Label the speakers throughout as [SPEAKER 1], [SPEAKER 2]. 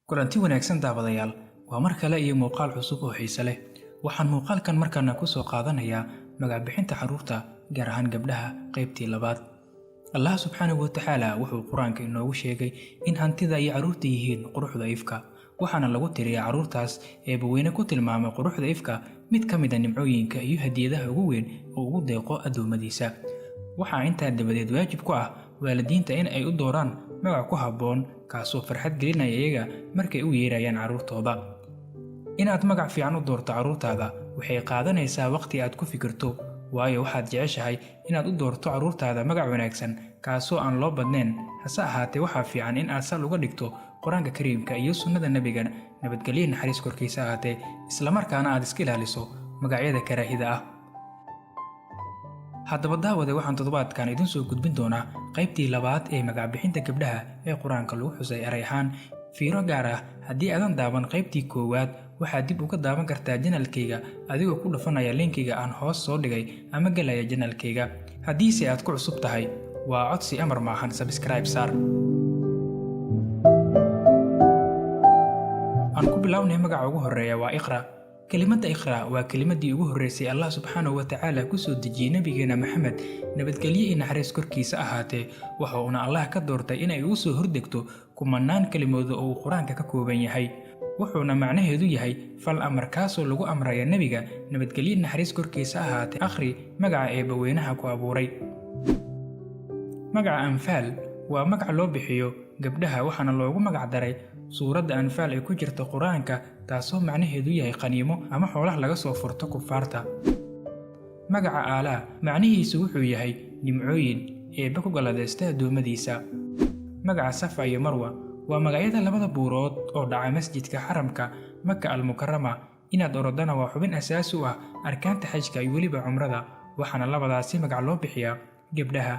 [SPEAKER 1] kulanti wanaagsan daawadayaal waa mar kale iyo muuqaal cusub oo xiiso leh. Waxaan muuqaalkan markana ku soo qaadanayaa magac bixinta carruurta gaar ahaan gabdhaha qaybtii labaad. Allah subxaanahu wa tacaala wuxuu quraanka inoogu sheegay in hantida iyo carruurta yihiin quruxda ifka, waxaana lagu tiriyaa carruurtaas eebbaweyne ku tilmaamay quruxda ifka mid ka mid ah nimcooyinka iyo hadiyadaha ugu weyn oo ugu deeqo addoommadiisa. Waxaa intaa dabadeed waajib ku ah waalidiinta in ay u dooraan magac ku habboon kaasoo farxad gelinaya iyaga markay u yeerayaan carruurtooda. Inaad magac fiican u doorto carruurtaada waxay qaadanaysaa waqti aad ku fikirto, waayo waxaad jeceshahay inaad u doorto carruurtaada magac wanaagsan kaasoo aan loo badnayn. Hase ahaatee waxaa fiican in aad sal uga dhigto quraanka kariimka iyo sunnada nebiga nabadgelyo naxariis korkiisa ahaatee, isla markaana aad iska ilaaliso magacyada karaahida ah. Haddaba daawade, waxaan toddobaadkan idin soo gudbin doonaa qaybtii labaad ee magac bixinta gabdhaha ee quraanka lagu xusay eray ahaan. Fiiro gaar ah haddii aadan daawan qaybtii koowaad, waxaad dib uga daawan kartaa janalkayga adigoo ku dhufanaya linkiga aan hoos soo dhigay ama galaya janalkayga. Haddiise aad ku cusub tahay, waa codsi amar maahan, subscribe saar. Aan ku bilownay magaca ugu horeeya waa Iqra. Kelimada Iqra waa kelimadii ugu horeysay Allah subxaanahu wa tacaala ku soo dejiyay nabigeena Maxamed nabadgelyo iyo naxariis korkiisa ahaatee, waxa uuna Allah ka doortay inay ugu soo hordegto kumanaan kelimood oo uu quraanka ka kooban yahay. Wuxuuna macnaheedu yahay fal amar kaasoo lagu amraya nebiga nabadgelyo naxariis korkiisa ahaatee akhri magaca eebbaweynaha ku abuuray. Magaca Anfaal waa magac loo bixiyo gabdhaha, waxaana loogu magac daray suuradda Anfaal ee ku jirta quraanka, taasoo macnaheedu yahay qaniimo ama xoolaha laga soo furto kufaarta. Magaca Aalaa macnihiisu wuxuu yahay nimcooyin eebbe ku galadaysta addoommadiisa. Magaca Safa iyo Marwa waa magacyada labada buurood oo dhaca masjidka xaramka Maka al-Mukarrama. Inaad orodana waa xubin asaasi u ah arkaanta xajka iyo weliba cumrada, waxaana labadaasi magac loo bixiyaa gabdhaha.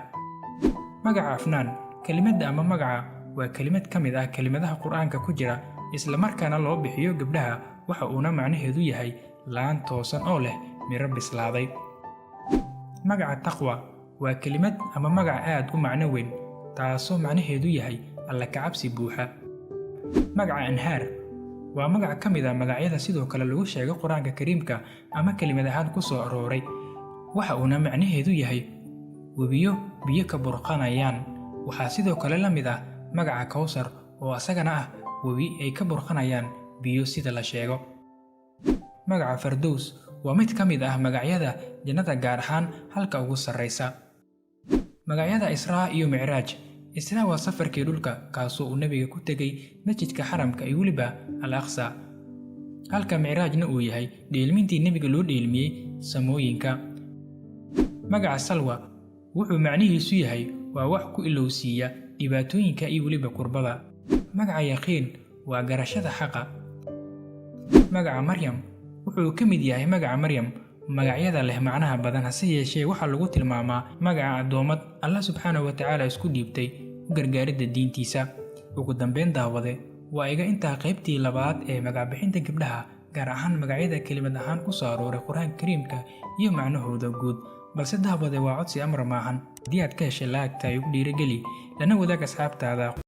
[SPEAKER 1] Magaca Afnaan, kelimada ama magaca waa kelimad ka mid ah kelimadaha quraanka ku jira, isla markaana loo bixiyo gabdhaha, waxa uuna macnaheedu yahay laan toosan oo leh miro bislaaday. Magaca Taqwa waa kelimad ama magac aad u macno weyn, taasoo macnaheedu yahay alla ka cabsi buuxa. Magaca Anhaar waa magac ka mid ah magacyada sidoo kale lagu sheego quraanka kariimka ama kelimad ahaan ku soo arooray, waxa uuna macnaheedu yahay webiyo biyo ka burqanayaan. Waxaa sidoo kale la mid ah magaca Kawsar oo asagana ah webi ay ka burqanayaan biyo sida la sheego. Magaca Fardows waa mid ka mid ah magacyada jannada, gaar ahaan halka ugu sarreysa. Magacyada Israa iyo Micraaj. Israa waa safarkii dhulka kaasoo uu nebiga ku tegay masjidka xaramka iyo weliba al-Aqsa, halka Micraajna uu yahay dheelmintii nebiga loo dheelmiyey samooyinka. Magaca Salwa wuxuu macnihiisu yahay waa wax ku ilowsiiya dhibaatooyinka iyo weliba kurbada. Magaca Yaqiin waa garashada xaqa. Magaca Maryam wuxuu ka mid yahay magaca Maryam magacyada leh macnaha badan, hase yeeshee waxaa lagu tilmaamaa magaca addoommad Allah subxaanahu wa tacaala isku dhiibtay u gargaaridda diintiisa. Ugu dambeyn daawade, waa iga intaa qaybtii labaad ee magac bixinta gabdhaha, gaar ahaan magacyada kelimad ahaan ku soo arooray quraanka kariimka iyo macnahooda guud. Balse daawade, waa codsi amar maahan. Haddii aad ka heshay laagta igu dhiirigeli, lana wadaag asxaabtaada.